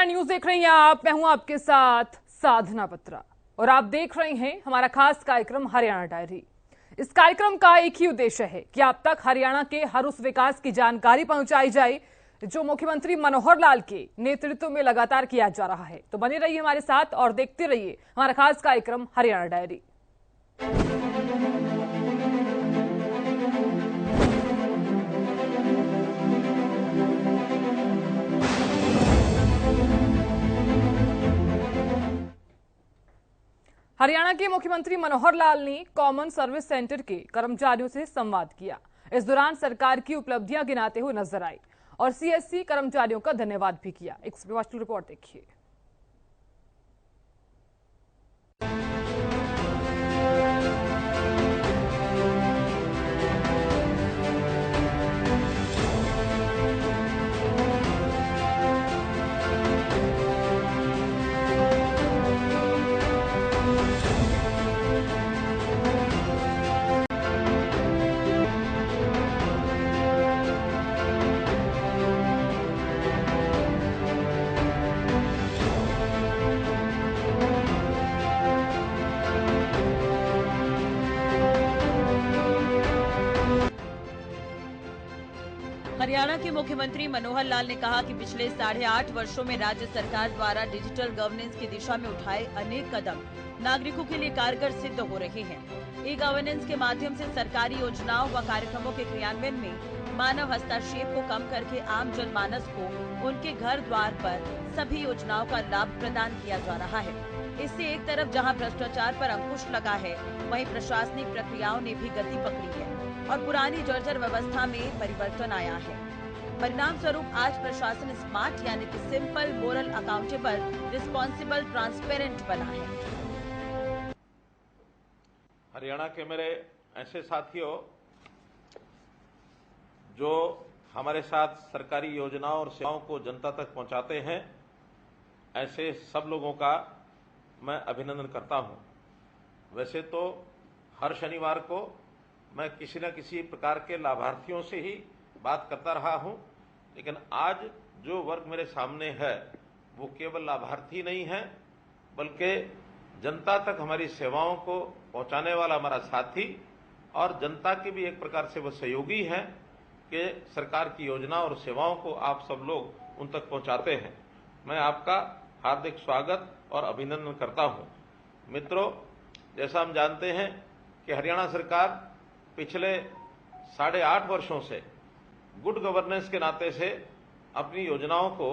News देख रही हैं आप। मैं हूं आपके साथ साधना बत्रा और आप देख रहे हैं हमारा खास कार्यक्रम हरियाणा डायरी। इस कार्यक्रम का एक ही उद्देश्य है कि आप तक हरियाणा के हर उस विकास की जानकारी पहुंचाई जाए जो मुख्यमंत्री मनोहर लाल के नेतृत्व में लगातार किया जा रहा है। तो बने रहिए हमारे साथ और देखते रहिए हमारा खास कार्यक्रम हरियाणा डायरी। हरियाणा के मुख्यमंत्री मनोहर लाल ने कॉमन सर्विस सेंटर के कर्मचारियों से संवाद किया। इस दौरान सरकार की उपलब्धियां गिनाते हुए नजर आए और सीएससी कर्मचारियों का धन्यवाद भी किया। एक स्पेशल रिपोर्ट देखिए। हरियाणा के मुख्यमंत्री मनोहर लाल ने कहा कि पिछले 8.5 वर्षों में राज्य सरकार द्वारा डिजिटल गवर्नेंस की दिशा में उठाए अनेक कदम नागरिकों के लिए कारगर सिद्ध हो रहे हैं। ई गवर्नेंस के माध्यम से सरकारी योजनाओं व कार्यक्रमों के क्रियान्वयन में मानव हस्तक्षेप को कम करके आम जनमानस को उनके घर द्वार पर सभी योजनाओं का लाभ प्रदान किया जा रहा है। इससे एक तरफ जहां भ्रष्टाचार पर अंकुश लगा है, वहीं प्रशासनिक प्रक्रियाओं ने भी गति पकड़ी है और पुरानी जर्जर व्यवस्था में परिवर्तन आया है। परिणाम स्वरूप आज प्रशासन स्मार्ट यानी कि simple, moral, accountable, responsible, transparent बना है। हरियाणा के मेरे ऐसे साथियों जो हमारे साथ सरकारी योजनाओं और सेवाओं को जनता तक पहुंचाते हैं, ऐसे सब लोगों का मैं अभिनंदन करता हूं। वैसे तो हर शनिवार को मैं किसी न किसी प्रकार के लाभार्थियों से ही बात करता रहा हूं, लेकिन आज जो वर्ग मेरे सामने है वो केवल लाभार्थी नहीं है, बल्कि जनता तक हमारी सेवाओं को पहुंचाने वाला हमारा साथी और जनता के भी एक प्रकार से वो सहयोगी हैं कि सरकार की योजना और सेवाओं को आप सब लोग उन तक पहुंचाते हैं। मैं आपका हार्दिक स्वागत और अभिनंदन करता हूं। मित्रों, जैसा हम जानते हैं कि हरियाणा सरकार पिछले 8.5 वर्षों से गुड गवर्नेंस के नाते से अपनी योजनाओं को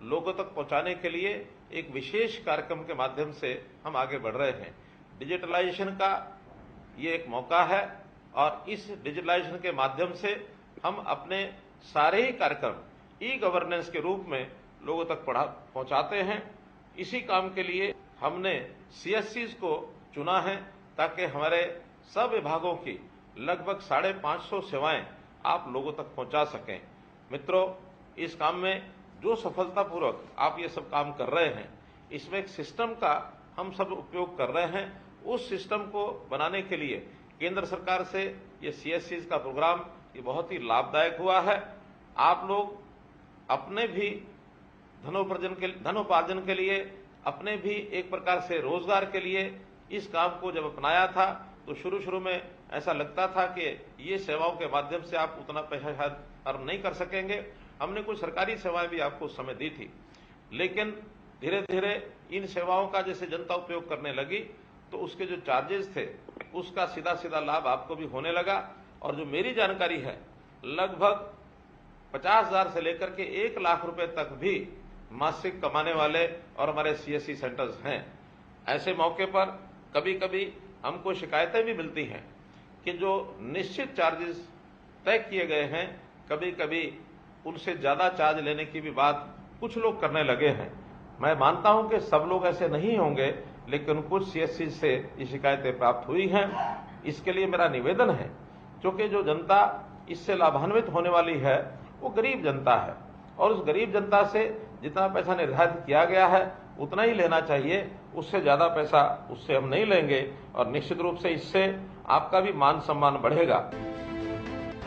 लोगों तक पहुंचाने के लिए एक विशेष कार्यक्रम के माध्यम से हम आगे बढ़ रहे हैं। डिजिटलाइजेशन का ये एक मौका है और इस डिजिटलाइजेशन के माध्यम से हम अपने सारे ही कार्यक्रम ई गवर्नेंस के रूप में लोगों तक पहुंचाते हैं। इसी काम के लिए हमने सीएससीज को चुना है ताकि हमारे सब विभागों की लगभग 550 सेवाएं आप लोगों तक पहुंचा सकें। मित्रों, इस काम में जो सफलतापूर्वक आप ये सब काम कर रहे हैं, इसमें एक सिस्टम का हम सब उपयोग कर रहे हैं। उस सिस्टम को बनाने के लिए केंद्र सरकार से ये सीएससी का प्रोग्राम ये बहुत ही लाभदायक हुआ है। आप लोग अपने भी धनोपार्जन के लिए, अपने भी एक प्रकार से रोजगार के लिए इस काम को जब अपनाया था तो शुरू में ऐसा लगता था कि ये सेवाओं के माध्यम से आप उतना पैसा शायद अर्न नहीं कर सकेंगे। हमने कुछ सरकारी सेवाएं भी आपको उस समय दी थी, लेकिन धीरे धीरे इन सेवाओं का जैसे जनता उपयोग करने लगी तो उसके जो चार्जेस थे उसका सीधा सीधा लाभ आपको भी होने लगा। और जो मेरी जानकारी है, लगभग 50,000 से लेकर के 1 लाख रुपए तक भी मासिक कमाने वाले और हमारे सीएससी सेंटर्स हैं। ऐसे मौके पर कभी कभी हमको शिकायतें भी मिलती हैं कि जो निश्चित चार्जेस तय किए गए हैं, कभी कभी उनसे ज्यादा चार्ज लेने की भी बात कुछ लोग करने लगे हैं। मैं मानता हूं कि सब लोग ऐसे नहीं होंगे, लेकिन कुछ सीएससी से ये शिकायतें प्राप्त हुई हैं। इसके लिए मेरा निवेदन है, क्योंकि जो जनता इससे लाभान्वित होने वाली है वो गरीब जनता है और उस गरीब जनता से जितना पैसा निर्धारित किया गया है उतना ही लेना चाहिए, उससे ज्यादा पैसा उससे हम नहीं लेंगे और निश्चित रूप से इससे आपका भी मान सम्मान बढ़ेगा।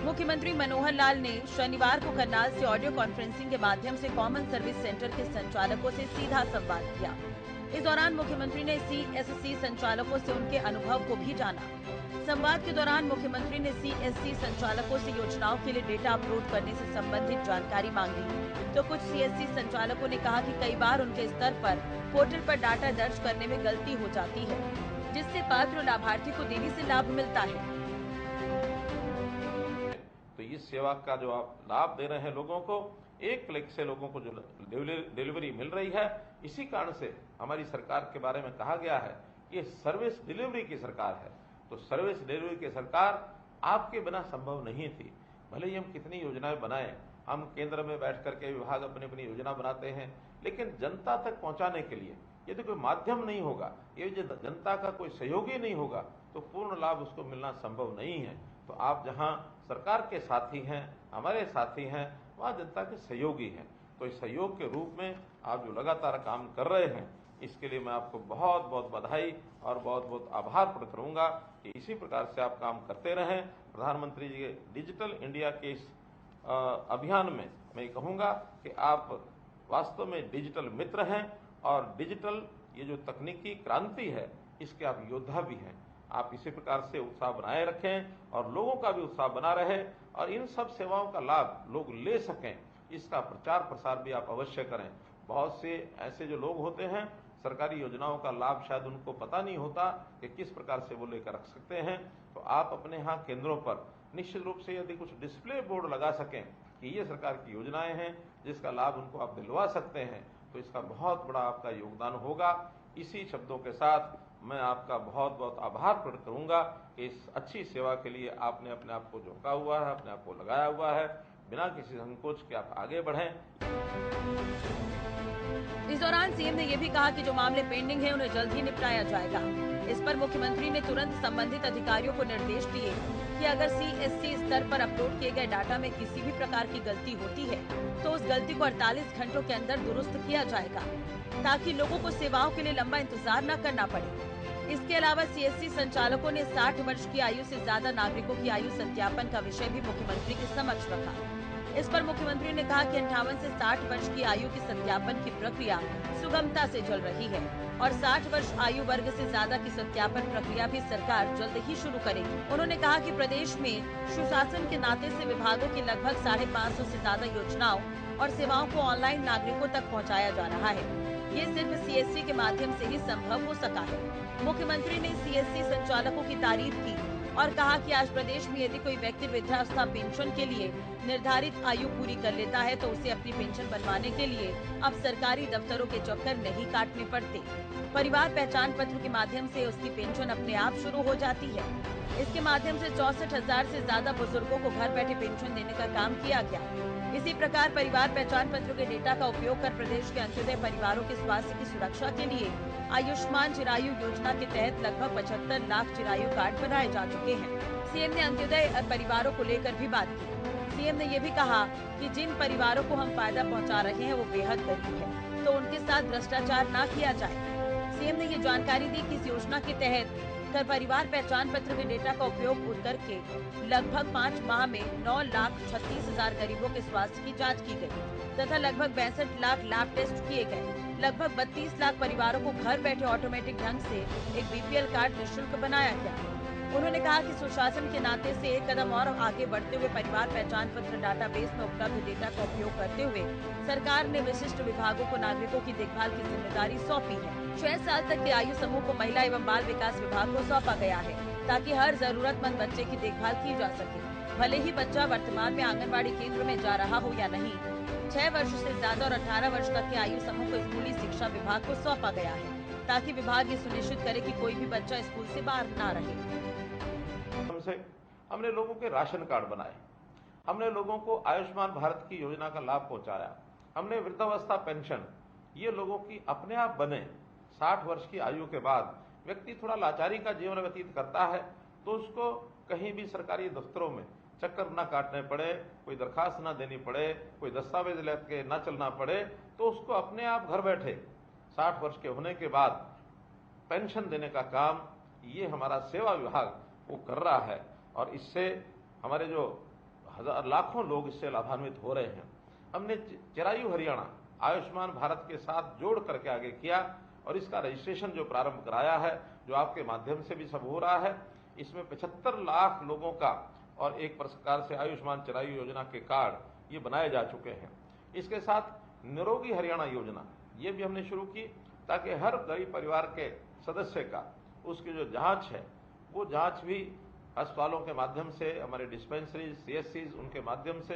मुख्यमंत्री मनोहर लाल ने शनिवार को करनाल से ऑडियो कॉन्फ्रेंसिंग के माध्यम से कॉमन सर्विस सेंटर के संचालकों से सीधा संवाद किया। इस दौरान मुख्यमंत्री ने सीएससी संचालकों से उनके अनुभव को भी जाना। संवाद के दौरान मुख्यमंत्री ने सीएससी संचालकों से योजनाओं के लिए डेटा अपलोड करने से संबंधित जानकारी मांगी, तो कुछ सीएससी संचालकों ने कहा कि कई बार उनके स्तर पर पोर्टल पर डाटा दर्ज करने में गलती हो जाती है, जिससे पात्र लाभार्थी को देरी से लाभ मिलता है। तो इस सेवा का जो आप लाभ दे रहे हैं लोगों को, एक क्लिक से लोगों को जो डिलीवरी मिल रही है, इसी कारण से हमारी सरकार के बारे में कहा गया है कि ये सर्विस डिलीवरी की सरकार है। तो सर्विस डिलीवरी की सरकार आपके बिना संभव नहीं थी। भले ही हम कितनी योजनाएं बनाएं, हम केंद्र में बैठ करके विभाग अपनी अपनी योजना बनाते हैं, लेकिन जनता तक पहुंचाने के लिए यदि कोई माध्यम नहीं होगा, ये जनता का कोई सहयोगी नहीं होगा, तो पूर्ण लाभ उसको मिलना संभव नहीं है। तो आप जहां सरकार के साथी हैं, हमारे साथी हैं, वहां जनता के सहयोगी हैं। तो इस सहयोग के रूप में आप जो लगातार काम कर रहे हैं, इसके लिए मैं आपको बहुत बहुत बधाई और बहुत बहुत आभार प्रकट करूंगा कि इसी प्रकार से आप काम करते रहें। प्रधानमंत्री जी के डिजिटल इंडिया के इस अभियान में मैं कहूंगा कि आप वास्तव में डिजिटल मित्र हैं और डिजिटल ये जो तकनीकी क्रांति है, इसके आप योद्धा भी हैं। आप इसी प्रकार से उत्साह बनाए रखें और लोगों का भी उत्साह बना रहे और इन सब सेवाओं का लाभ लोग ले सकें, इसका प्रचार प्रसार भी आप अवश्य करें। बहुत से ऐसे जो लोग होते हैं, सरकारी योजनाओं का लाभ शायद उनको पता नहीं होता कि किस प्रकार से वो लेकर रख सकते हैं। तो आप अपने यहाँ केंद्रों पर निश्चित रूप से यदि कुछ डिस्प्ले बोर्ड लगा सकें कि ये सरकार की योजनाएं हैं, जिसका लाभ उनको आप दिलवा सकते हैं, तो इसका बहुत बड़ा आपका योगदान होगा। इसी शब्दों के साथ मैं आपका बहुत बहुत आभार प्रकट करूंगा कि इस अच्छी सेवा के लिए आपने अपने आप को झोंका हुआ है, अपने आप को लगाया हुआ है। बिना किसी संकोच के आप आगे बढ़ें। इस दौरान सीएम ने यह भी कहा कि जो मामले पेंडिंग है उन्हें जल्द ही निपटाया जाएगा। इस पर मुख्यमंत्री ने तुरंत संबंधित अधिकारियों को निर्देश दिए कि अगर सीएससी स्तर पर अपलोड किए गए डाटा में किसी भी प्रकार की गलती होती है तो उस गलती को 48 घंटों के अंदर दुरुस्त किया जाएगा, ताकि लोगों को सेवाओं के लिए लंबा इंतजार न करना पड़े। इसके अलावा सीएससी संचालकों ने 60 वर्ष की आयु से ज्यादा नागरिकों की आयु सत्यापन का विषय भी मुख्यमंत्री के समक्ष रखा। इस पर मुख्यमंत्री ने कहा कि 58 से 60 वर्ष की आयु के सत्यापन की प्रक्रिया सुगमता से चल रही है और 60 वर्ष आयु वर्ग से ज्यादा की सत्यापन प्रक्रिया भी सरकार जल्द ही शुरू करेगी। उन्होंने कहा कि प्रदेश में सुशासन के नाते से विभागों की लगभग 550 से ज्यादा योजनाओं और सेवाओं को ऑनलाइन नागरिकों तक पहुँचाया जा रहा है। ये सिर्फ सीएससी के माध्यम से ही संभव हो सका है। मुख्यमंत्री ने सीएससी संचालकों की तारीफ की और कहा कि आज प्रदेश में यदि कोई व्यक्ति वृद्धावस्था पेंशन के लिए निर्धारित आयु पूरी कर लेता है तो उसे अपनी पेंशन बनवाने के लिए अब सरकारी दफ्तरों के चक्कर नहीं काटने पड़ते। परिवार पहचान पत्र के माध्यम से उसकी पेंशन अपने आप शुरू हो जाती है। इसके माध्यम से 64,000 से ज्यादा बुजुर्गों को घर बैठे पेंशन देने का काम किया गया। इसी प्रकार परिवार पहचान पत्र के डेटा का उपयोग कर प्रदेश के अंत्योदय परिवारों के स्वास्थ्य की सुरक्षा के लिए आयुष्मान चिरायु योजना के तहत लगभग 75 लाख चिरायु कार्ड बनाए जा चुके हैं। सीएम ने अंत्योदय परिवारों को लेकर भी बात की। सीएम ने ये भी कहा कि जिन परिवारों को हम फायदा पहुंचा रहे हैं वो बेहद गरीब है, तो उनके साथ भ्रष्टाचार न किया जाए। सीएम ने ये जानकारी दी कि इस योजना के तहत कर परिवार पहचान पत्र के डेटा का उपयोग करके लगभग 5 माह में 9,36,000 गरीबों के स्वास्थ्य की जांच की गई तथा लगभग 62 लाख लैब टेस्ट किए गए। लगभग 32 लाख परिवारों को घर बैठे ऑटोमेटिक ढंग से एक बीपीएल कार्ड निःशुल्क बनाया गया। उन्होंने कहा कि सुशासन के नाते से एक कदम और आगे बढ़ते हुए परिवार पहचान पत्र डाटाबेस में उपलब्ध डेटा का उपयोग करते हुए सरकार ने विशिष्ट विभागों को नागरिकों की देखभाल की जिम्मेदारी सौंपी है। 6 साल तक के आयु समूह को महिला एवं बाल विकास विभाग को सौंपा गया है, ताकि हर जरूरतमंद बच्चे की देखभाल की जा सके। भले ही बच्चा वर्तमान में आंगनबाड़ी केंद्र में जा रहा हो या नहीं, 6 वर्ष से ज्यादा और 18 वर्ष तक के आयु समूह को स्कूली शिक्षा विभाग को सौंपा गया है, ताकि विभाग ये सुनिश्चित करे कि कोई भी बच्चा स्कूल से बाहर न रहे। हमने लोगों के राशन कार्ड बनाए, हमने लोगों को आयुष्मान भारत की योजना का लाभ पहुंचाया, हमने वृद्धावस्था पेंशन ये लोगों की अपने आप बने। 60 वर्ष की आयु के बाद व्यक्ति थोड़ा लाचारी का जीवन व्यतीत करता है तो उसको कहीं भी सरकारी दफ्तरों में चक्कर न काटने पड़े, कोई दरखास्त न देनी पड़े, कोई दस्तावेज लेके न चलना पड़े, तो उसको अपने आप घर बैठे 60 वर्ष के होने के बाद पेंशन देने का काम ये हमारा सेवा विभाग वो कर रहा है। और इससे हमारे जो लाखों लोग इससे लाभान्वित हो रहे हैं। हमने चिरायु हरियाणा आयुष्मान भारत के साथ जोड़ करके आगे किया और इसका रजिस्ट्रेशन जो प्रारंभ कराया है, जो आपके माध्यम से भी सब हो रहा है, इसमें 75 लाख लोगों का और एक प्रकार से आयुष्मान चिरायु योजना के कार्ड ये बनाए जा चुके हैं। इसके साथ निरोगी हरियाणा योजना ये भी हमने शुरू की ताकि हर गरीब परिवार के सदस्य का उसकी जो जांच है वो जांच भी अस्पतालों के माध्यम से, हमारे डिस्पेंसरीज, CSCs उनके माध्यम से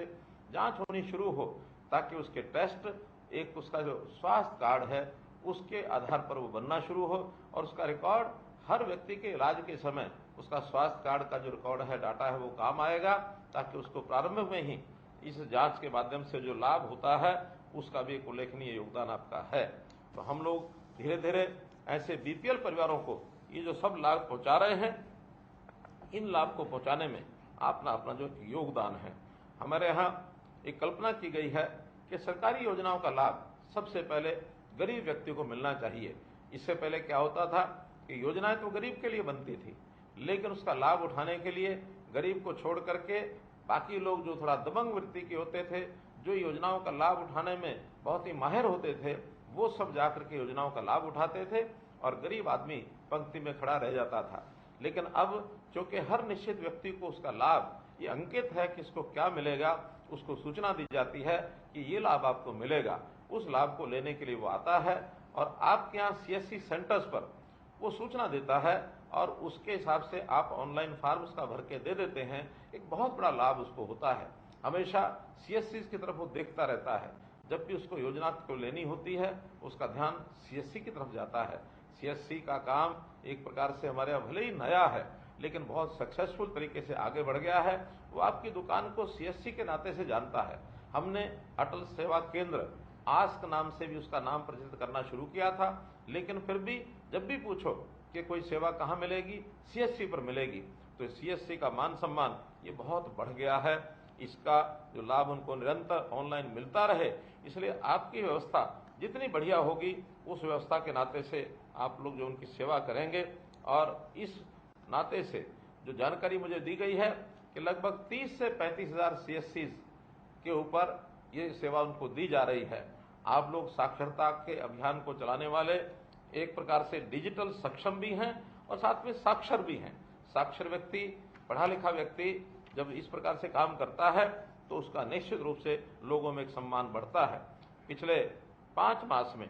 जांच होनी शुरू हो ताकि उसके टेस्ट, एक उसका जो स्वास्थ्य कार्ड है उसके आधार पर वो बनना शुरू हो और उसका रिकॉर्ड हर व्यक्ति के इलाज के समय उसका स्वास्थ्य कार्ड का जो रिकॉर्ड है, डाटा है, वो काम आएगा ताकि उसको प्रारंभ में ही इस जांच के माध्यम से जो लाभ होता है उसका भी एक उल्लेखनीय योगदान आपका है। तो हम लोग धीरे धीरे ऐसे BPL परिवारों को ये जो सब लाभ पहुंचा रहे हैं, इन लाभ को पहुंचाने में अपना अपना जो योगदान है। हमारे यहाँ एक कल्पना की गई है कि सरकारी योजनाओं का लाभ सबसे पहले गरीब व्यक्ति को मिलना चाहिए। इससे पहले क्या होता था कि योजनाएं तो गरीब के लिए बनती थी, लेकिन उसका लाभ उठाने के लिए गरीब को छोड़ करके बाकी लोग जो थोड़ा दबंग वृत्ति के होते थे, जो योजनाओं का लाभ उठाने में बहुत ही माहिर होते थे, वो सब जाकर के योजनाओं का लाभ उठाते थे और गरीब आदमी पंक्ति में खड़ा रह जाता था। लेकिन अब चूंकि हर निश्चित व्यक्ति को उसका लाभ ये अंकित है कि इसको क्या मिलेगा, उसको सूचना दी जाती है कि ये लाभ आपको मिलेगा। उस लाभ को लेने के लिए वो आता है और आपके यहाँ CSC सेंटर्स पर वो सूचना देता है और उसके हिसाब से आप ऑनलाइन फॉर्म उसका भर के दे देते हैं। एक बहुत बड़ा लाभ उसको होता है। हमेशा CSCs की तरफ वो देखता रहता है। जब भी उसको योजना को लेनी होती है उसका ध्यान CSC की तरफ जाता है। CSC का काम एक प्रकार से हमारे यहाँ भले ही नया है लेकिन बहुत सक्सेसफुल तरीके से आगे बढ़ गया है। वो आपकी दुकान को CSC के नाते से जानता है। हमने अटल सेवा केंद्र आस्क नाम से भी उसका नाम प्रचलित करना शुरू किया था, लेकिन फिर भी जब भी पूछो कि कोई सेवा कहाँ मिलेगी, CSC पर मिलेगी। तो CSC का मान सम्मान ये बहुत बढ़ गया है। इसका जो लाभ उनको निरंतर ऑनलाइन मिलता रहे, इसलिए आपकी व्यवस्था जितनी बढ़िया होगी उस व्यवस्था के नाते से आप लोग जो उनकी सेवा करेंगे। और इस नाते से जो जानकारी मुझे दी गई है कि लगभग 30 से 35 हज़ार CSCs के ऊपर ये सेवा उनको दी जा रही है। आप लोग साक्षरता के अभियान को चलाने वाले एक प्रकार से डिजिटल सक्षम भी हैं और साथ में साक्षर भी हैं। साक्षर व्यक्ति, पढ़ा लिखा व्यक्ति जब इस प्रकार से काम करता है तो उसका निश्चित रूप से लोगों में एक सम्मान बढ़ता है। पिछले 5 मास में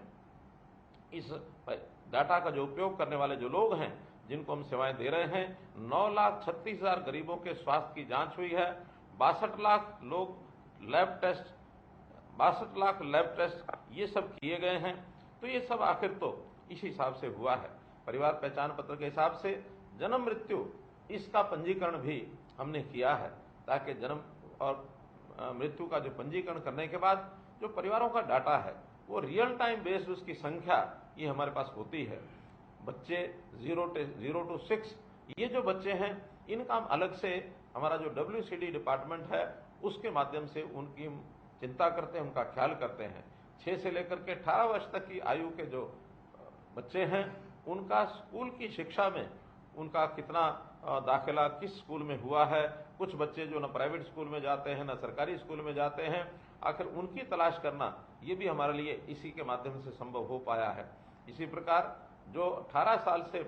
इस डाटा का जो उपयोग करने वाले जो लोग हैं, जिनको हम सेवाएं दे रहे हैं, 9,36,000 गरीबों के स्वास्थ्य की जांच हुई है। 62 लाख लैब टेस्ट ये सब किए गए हैं। तो ये सब आखिर तो इसी हिसाब से हुआ है। परिवार पहचान पत्र के हिसाब से जन्म मृत्यु इसका पंजीकरण भी हमने किया है ताकि जन्म और मृत्यु का जो पंजीकरण करने के बाद जो परिवारों का डाटा है वो रियल टाइम बेस्ड उसकी संख्या ये हमारे पास होती है। बच्चे 0 to 6 ये जो बच्चे हैं इनका हम अलग से हमारा जो WCD डिपार्टमेंट है उसके माध्यम से उनकी चिंता करते हैं, उनका ख्याल करते हैं। 6 से लेकर के 18 वर्ष तक की आयु के जो बच्चे हैं उनका स्कूल की शिक्षा में उनका कितना दाखिला किस स्कूल में हुआ है। कुछ बच्चे जो न प्राइवेट स्कूल में जाते हैं न सरकारी स्कूल में जाते हैं, आखिर उनकी तलाश करना ये भी हमारे लिए इसी के माध्यम से संभव हो पाया है। इसी प्रकार जो 18 साल से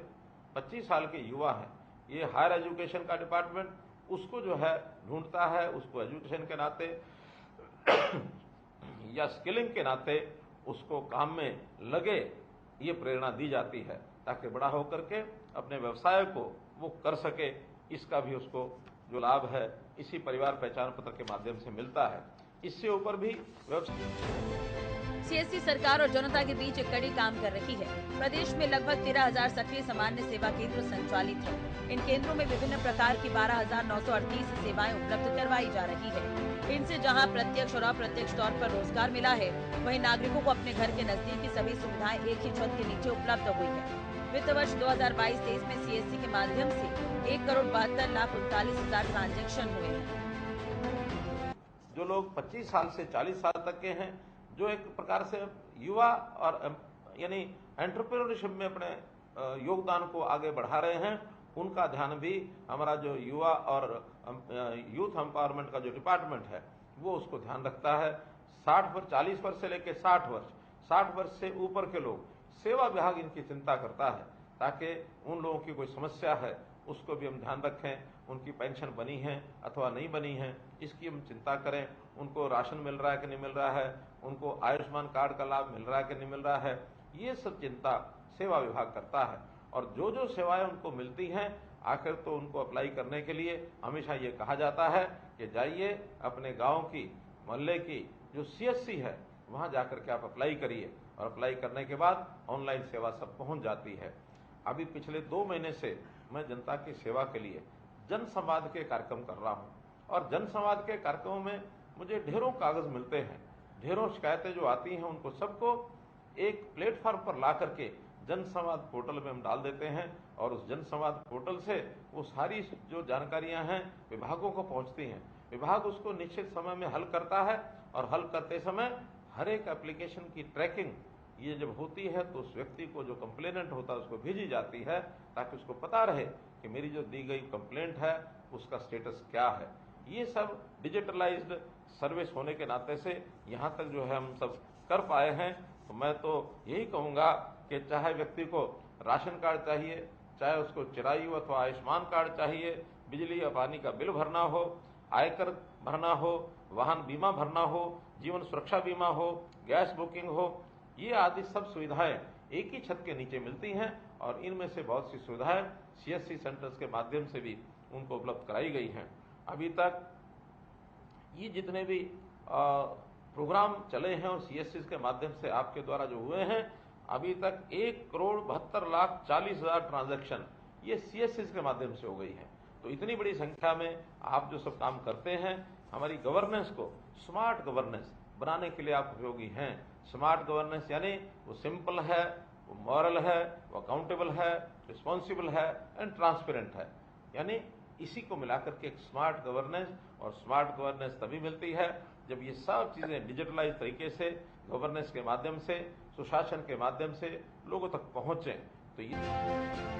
25 साल के युवा हैं, ये हायर एजुकेशन का डिपार्टमेंट उसको जो है ढूंढता है, उसको एजुकेशन के नाते या स्किलिंग के नाते उसको काम में लगे ये प्रेरणा दी जाती है ताकि बड़ा होकर के अपने व्यवसाय को वो कर सके। इसका भी उसको जो लाभ है इसी परिवार पहचान पत्र के माध्यम से मिलता है। इससे ऊपर भी CSC सरकार और जनता के बीच एक कड़ी काम कर रही है। प्रदेश में लगभग 13,000 सक्रिय सामान्य सेवा केंद्र संचालित हैं। इन केंद्रों में विभिन्न प्रकार की 12,938 सेवाएं उपलब्ध करवाई जा रही है। इनसे जहां प्रत्यक्ष और अप्रत्यक्ष तौर पर रोजगार मिला है, वहीं नागरिकों को अपने घर के नजदीक की सभी सुविधाएं एक ही छत के नीचे उपलब्ध हुई है। वित्त वर्ष 2022-23 में CSC के माध्यम से 1,72,39,000 ट्रांजैक्शन हुए हैं। जो लोग 25 साल से 40 साल तक के हैं, जो एक प्रकार से युवा और यानी एंटरप्रेन्योरशिप में अपने योगदान को आगे बढ़ा रहे हैं, उनका ध्यान भी हमारा जो युवा और यूथ एम्पावरमेंट का जो डिपार्टमेंट है वो उसको ध्यान रखता है। 40 वर्ष से लेकर 60 वर्ष से ऊपर के लोग, सेवा विभाग इनकी चिंता करता है ताकि उन लोगों की कोई समस्या है उसको भी हम ध्यान रखें, उनकी पेंशन बनी है अथवा नहीं बनी है इसकी हम चिंता करें, उनको राशन मिल रहा है कि नहीं मिल रहा है, उनको आयुष्मान कार्ड का लाभ मिल रहा है कि नहीं मिल रहा है, ये सब चिंता सेवा विभाग करता है। और जो जो सेवाएं उनको मिलती हैं आखिर तो उनको अप्लाई करने के लिए हमेशा ये कहा जाता है कि जाइए अपने गांव की, मोहल्ले की जो CSC है वहां जाकर के आप अप्लाई करिए, और अप्लाई करने के बाद ऑनलाइन सेवा सब पहुंच जाती है। अभी पिछले 2 महीने से मैं जनता की सेवा के लिए जन संवाद के कार्यक्रम कर रहा हूं, और जन संवाद के कार्यक्रमों में मुझे ढेरों कागज मिलते हैं, ढेरों शिकायतें जो आती हैं उनको सबको एक प्लेटफॉर्म पर ला करके जन संवाद पोर्टल में हम डाल देते हैं, और उस जन संवाद पोर्टल से वो सारी जो जानकारियां हैं विभागों को पहुंचती हैं। विभाग उसको निश्चित समय में हल करता है, और हल करते समय हर एक एप्लीकेशन की ट्रैकिंग ये जब होती है तो उस व्यक्ति को जो कंप्लेनेंट होता है उसको भेजी जाती है ताकि उसको पता रहे कि मेरी जो दी गई कंप्लेंट है उसका स्टेटस क्या है। ये सब डिजिटलाइज्ड सर्विस होने के नाते से यहाँ तक जो है हम सब कर पाए हैं। तो मैं तो यही कहूँगा कि चाहे व्यक्ति को राशन कार्ड चाहिए, चाहे उसको चिरायु अथवा आयुष्मान कार्ड चाहिए, बिजली या पानी का बिल भरना हो, आयकर भरना हो, वाहन बीमा भरना हो, जीवन सुरक्षा बीमा हो, गैस बुकिंग हो, ये आदि सब सुविधाएं एक ही छत के नीचे मिलती हैं, और इनमें से बहुत सी सुविधाएं CSC सेंटर्स के माध्यम से भी उनको उपलब्ध कराई गई हैं। अभी तक ये जितने भी प्रोग्राम चले हैं और CSC के माध्यम से आपके द्वारा जो हुए हैं, अभी तक 1,72,40,000 ट्रांजैक्शन ये CSC के माध्यम से हो गई है। तो इतनी बड़ी संख्या में आप जो सब काम करते हैं, हमारी गवर्नेंस को स्मार्ट गवर्नेंस बनाने के लिए आप उपयोगी हैं। स्मार्ट गवर्नेंस यानी वो सिंपल है, वो मॉरल है, वो अकाउंटेबल है, रिस्पॉन्सिबल है एंड ट्रांसपेरेंट है। यानी इसी को मिलाकर के एक स्मार्ट गवर्नेंस, और स्मार्ट गवर्नेंस तभी मिलती है जब ये सब चीजें डिजिटलाइज तरीके से गवर्नेंस के माध्यम से, सुशासन के माध्यम से लोगों तक पहुंचे। तो ये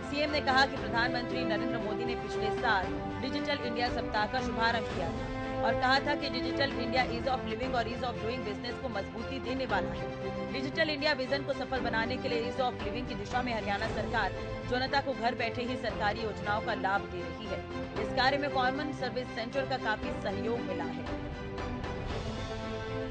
सीएम ने कहा कि प्रधानमंत्री नरेंद्र मोदी ने पिछले साल डिजिटल इंडिया सप्ताह का शुभारंभ किया था और कहा था कि digital India ease of living और ईज ऑफ डूइंग बिजनेस को मजबूती देने वाला है। डिजिटल इंडिया विजन को सफल बनाने के लिए ईज ऑफ लिविंग की दिशा में हरियाणा सरकार जनता को घर बैठे ही सरकारी योजनाओं का लाभ दे रही है। इस कार्य में कॉमन सर्विस सेंटर का काफी सहयोग मिला है।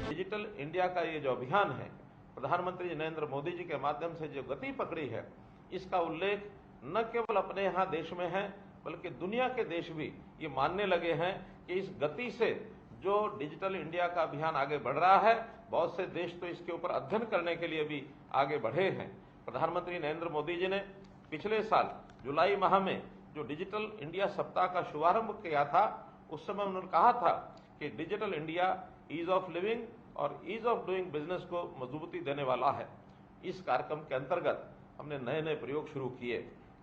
डिजिटल इंडिया का ये जो अभियान है, प्रधानमंत्री नरेंद्र मोदी जी के माध्यम से जो गति पकड़ी है, इसका उल्लेख न केवल अपने यहाँ देश में है बल्कि दुनिया के देश भी ये मानने लगे हैं कि इस गति से जो डिजिटल इंडिया का अभियान आगे बढ़ रहा है, बहुत से देश तो इसके ऊपर अध्ययन करने के लिए भी आगे बढ़े हैं। प्रधानमंत्री नरेंद्र मोदी जी ने पिछले साल जुलाई माह में जो डिजिटल इंडिया सप्ताह का शुभारंभ किया था, उस समय उन्होंने कहा था कि digital India ease of living और ईज ऑफ डूइंग बिजनेस को मजबूती देने वाला है। इस कार्यक्रम के अंतर्गत हमने नए नए प्रयोग शुरू किए।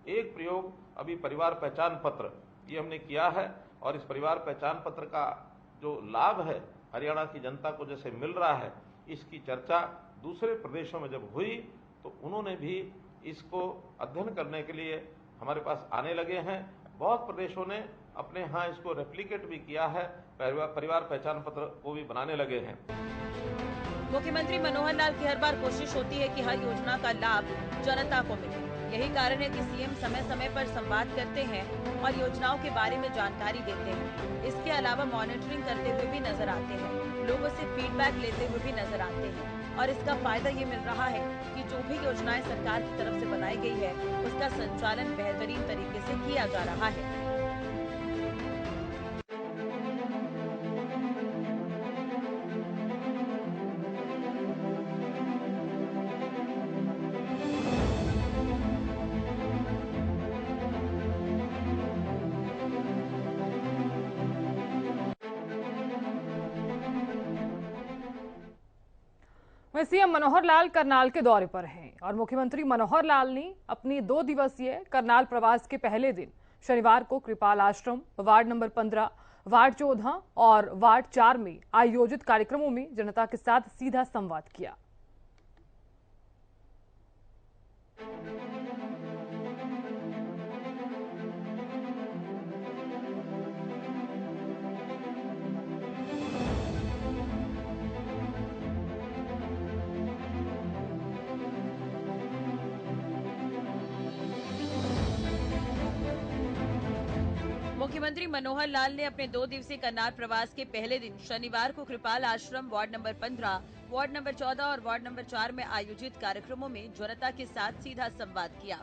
एक प्रयोग अभी परिवार पहचान पत्र ये हमने किया है, और इस परिवार पहचान पत्र का जो लाभ है हरियाणा की जनता को जैसे मिल रहा है, इसकी चर्चा दूसरे प्रदेशों में जब हुई तो उन्होंने भी इसको अध्ययन करने के लिए हमारे पास आने लगे हैं। बहुत प्रदेशों ने अपने यहाँ इसको रेप्लिकेट भी किया है, परिवार पहचान पत्र को भी बनाने लगे हैं। मुख्यमंत्री मनोहर लाल की हर बार कोशिश होती है कि हर योजना का लाभ जनता को मिले। यही कारण है कि सीएम समय समय पर संवाद करते हैं और योजनाओं के बारे में जानकारी देते हैं। इसके अलावा मॉनिटरिंग करते हुए भी नजर आते हैं, लोगों से फीडबैक लेते हुए भी नजर आते हैं, और इसका फायदा ये मिल रहा है कि जो भी योजनाएं सरकार की तरफ से बनाई गई है उसका संचालन बेहतरीन तरीके से किया जा रहा है। सीएम मनोहर लाल करनाल के दौरे पर हैं और मुख्यमंत्री मनोहर लाल ने अपनी 2 दिवसीय करनाल प्रवास के पहले दिन शनिवार को कृपाल आश्रम, वार्ड नंबर 15, वार्ड 14 और वार्ड 4 में आयोजित कार्यक्रमों में जनता के साथ सीधा संवाद किया। मुख्यमंत्री मनोहर लाल ने अपने 2 दिवसीय करनाल प्रवास के पहले दिन शनिवार को कृपाल आश्रम वार्ड नंबर 15, वार्ड नंबर 14 और वार्ड नंबर 4 में आयोजित कार्यक्रमों में जनता के साथ सीधा संवाद किया।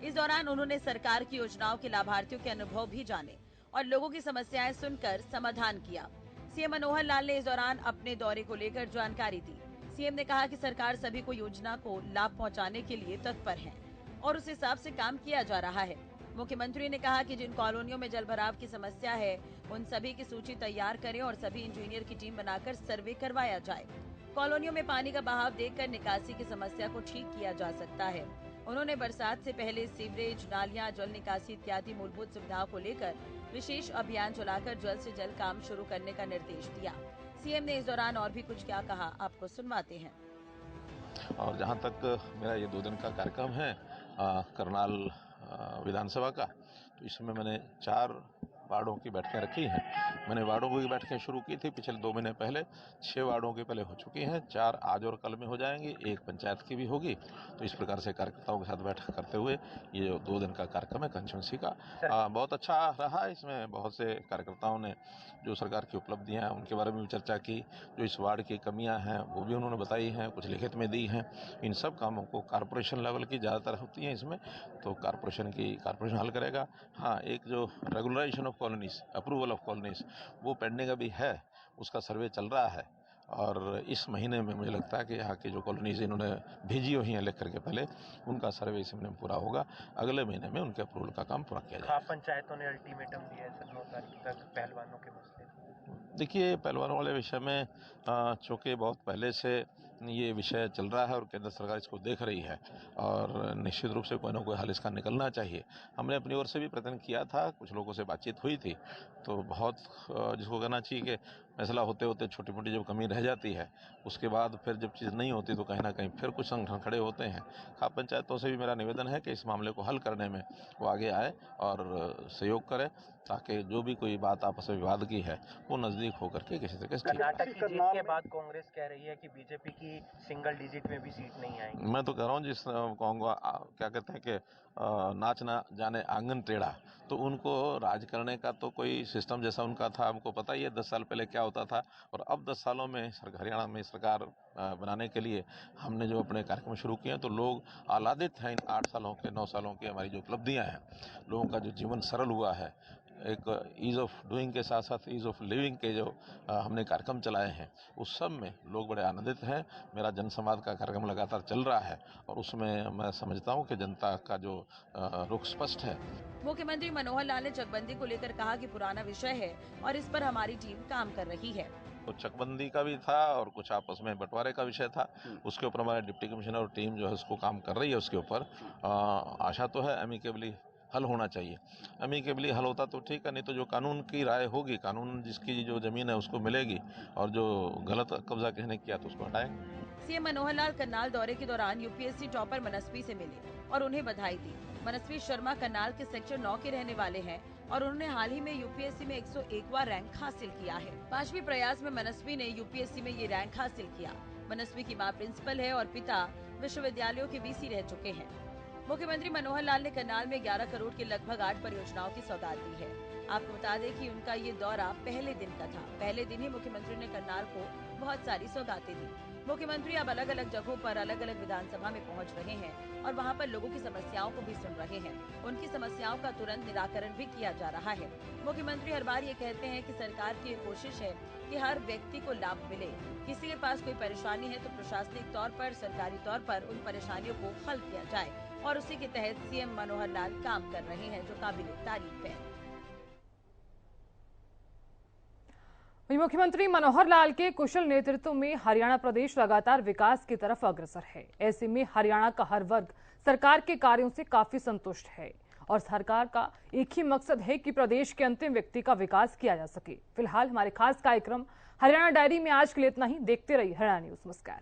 इस दौरान उन्होंने सरकार की योजनाओं के लाभार्थियों के अनुभव भी जाने और लोगों की समस्याएं सुनकर समाधान किया। सीएम मनोहर लाल ने इस दौरान अपने दौरे को लेकर जानकारी दी। सीएम ने कहा कि सरकार सभी को योजना को लाभ पहुंचाने के लिए तत्पर है और उस हिसाब से काम किया जा रहा है। मुख्यमंत्री ने कहा कि जिन कॉलोनियों में जलभराव की समस्या है उन सभी की सूची तैयार करें और सभी इंजीनियर की टीम बनाकर सर्वे करवाया जाए। कॉलोनियों में पानी का बहाव देखकर निकासी की समस्या को ठीक किया जा सकता है। उन्होंने बरसात से पहले सीवरेज, नालियां, जल निकासी इत्यादि मूलभूत सुविधाओं को लेकर विशेष अभियान चलाकर जल्द से जल्द काम शुरू करने का निर्देश दिया। सीएम ने इस दौरान और भी कुछ क्या कहा, आपको सुनवाते हैं। और जहां तक मेरा ये 2 दिन का कार्यक्रम है करनाल विधानसभा का, तो इसमें मैंने 4 वार्डों की बैठकें रखी हैं। मैंने वार्डों की बैठकें शुरू की थी पिछले 2 महीने पहले। 6 वार्डों की पहले हो चुकी हैं, 4 आज और कल में हो जाएंगी, 1 पंचायत की भी होगी। तो इस प्रकार से कार्यकर्ताओं के साथ बैठक करते हुए ये जो 2 दिन का कार्यक्रम है कंस्टिट्यूंसी का बहुत अच्छा रहा। इसमें बहुत से कार्यकर्ताओं ने जो सरकार की उपलब्धियां हैं उनके बारे में भी चर्चा की। जो इस वार्ड की कमियां हैं वो भी उन्होंने बताई हैं, कुछ लिखित में दी हैं। इन सब कामों को कॉर्पोरेशन लेवल की ज़्यादातर होती हैं इसमें, तो कॉर्पोरेशन हल करेगा। हाँ, एक जो regularization of colonies, approval of colonies, वो पेंडिंग अभी है, उसका सर्वे चल रहा है और इस महीने में मुझे लगता है कि यहाँ की जो कॉलोनीज इन्होंने भेजी हुई हैं लिख करके पहले, उनका सर्वे इस महीने में पूरा होगा। अगले महीने में उनके अप्रूवल का काम पूरा किया जाएगा। पंचायतों ने अल्टीमेटम दिया है सर 9 तारीख तक पहलवानों के मसले। देखिए, पहलवानों वाले विषय में चूँकि बहुत पहले से ये विषय चल रहा है और केंद्र सरकार इसको देख रही है और निश्चित रूप से कोई ना कोई हल इसका निकलना चाहिए। हमने अपनी ओर से भी प्रयत्न किया था, कुछ लोगों से बातचीत हुई थी, तो बहुत जिसको कहना चाहिए कि फैसला होते होते छोटी मोटी जब कमी रह जाती है, उसके बाद फिर जब चीज़ नहीं होती तो कहीं ना कहीं फिर कुछ संगठन खड़े होते हैं। खाप पंचायतों से भी मेरा निवेदन है कि इस मामले को हल करने में वो आगे आए और सहयोग करें, ताकि जो भी कोई बात आपस में विवाद की है वो नज़दीक होकर के किसी तरीके से। कर्नाटक की जीत के बाद कांग्रेस कह रही है कि बीजेपी की सिंगल डिजिट में भी सीट नहीं आएगी। मैं तो कह रहा हूँ जिस कहूँगा क्या कहते हैं कि नाच ना जाने आंगन टेढ़ा, तो उनको राज करने का तो कोई सिस्टम जैसा उनका था, हमको पता ही है 10 साल पहले क्या होता था। और अब 10 सालों में हरियाणा में सरकार बनाने के लिए हमने जो अपने कार्यक्रम शुरू किए हैं, तो लोग आह्लादित हैं इन 8 सालों के 9 सालों की हमारी जो उपलब्धियाँ हैं। लोगों का जो जीवन सरल हुआ है, एक ईज़ ऑफ डूइंग के साथ साथ ईज़ ऑफ लिविंग के जो हमने कार्यक्रम चलाए हैं, उस सब में लोग बड़े आनंदित हैं। मेरा जनसंवाद का कार्यक्रम लगातार चल रहा है और उसमें मैं समझता हूं कि जनता का जो रुख स्पष्ट है। मुख्यमंत्री मनोहर लाल ने चकबंदी को लेकर कहा कि पुराना विषय है और इस पर हमारी टीम काम कर रही है। तो चकबंदी का भी था और कुछ आपस में बंटवारे का विषय था, उसके ऊपर हमारे डिप्टी कमिश्नर और टीम जो है उसको काम कर रही है। उसके ऊपर आशा तो है एमिकेबली हल होना चाहिए। अमीकेबली हल होता तो ठीक है, नहीं तो जो कानून की राय होगी, कानून जिसकी जो जमीन है उसको मिलेगी और जो गलत कब्जा किसने किया तो उसको हटाएंगे। सीएम मनोहर लाल करनाल दौरे के दौरान यूपीएससी टॉपर मनस्वी से मिले और उन्हें बधाई दी। मनस्वी शर्मा करनाल के सेक्टर 9 के रहने वाले हैं और उन्होंने हाल ही में यूपीएससी में 101वां रैंक हासिल किया है। 5वीं प्रयास में मनस्वी ने यूपीएससी में ये रैंक हासिल किया। मनस्वी की मां प्रिंसिपल है और पिता विश्वविद्यालयों के वीसी रह चुके हैं। मुख्यमंत्री मनोहर लाल ने करनाल में 11 करोड़ के लगभग 8 परियोजनाओं की सौगात दी है। आपको बता दें कि उनका ये दौरा पहले दिन का था। पहले दिन ही मुख्यमंत्री ने करनाल को बहुत सारी सौगातें दी। मुख्यमंत्री अब अलग अलग जगहों पर अलग अलग विधानसभा में पहुंच रहे हैं और वहां पर लोगों की समस्याओं को भी सुन रहे हैं। उनकी समस्याओं का तुरंत निराकरण भी किया जा रहा है। मुख्यमंत्री हर बार ये कहते हैं कि सरकार की ये कोशिश है कि हर व्यक्ति को लाभ मिले। किसी के पास कोई परेशानी है तो प्रशासनिक तौर पर, सरकारी तौर पर उन परेशानियों को हल किया जाए और उसी के तहत सीएम मनोहर लाल काम कर रहे हैं, जो काबिल तारीफ है। मुख्यमंत्री मनोहर लाल के कुशल नेतृत्व में हरियाणा प्रदेश लगातार विकास की तरफ अग्रसर है। ऐसे में हरियाणा का हर वर्ग सरकार के कार्यों से काफी संतुष्ट है और सरकार का एक ही मकसद है कि प्रदेश के अंतिम व्यक्ति का विकास किया जा सके। फिलहाल हमारे खास कार्यक्रम हरियाणा डायरी में आज के लिए इतना ही। देखते रहिए हरियाणा न्यूज। नमस्कार।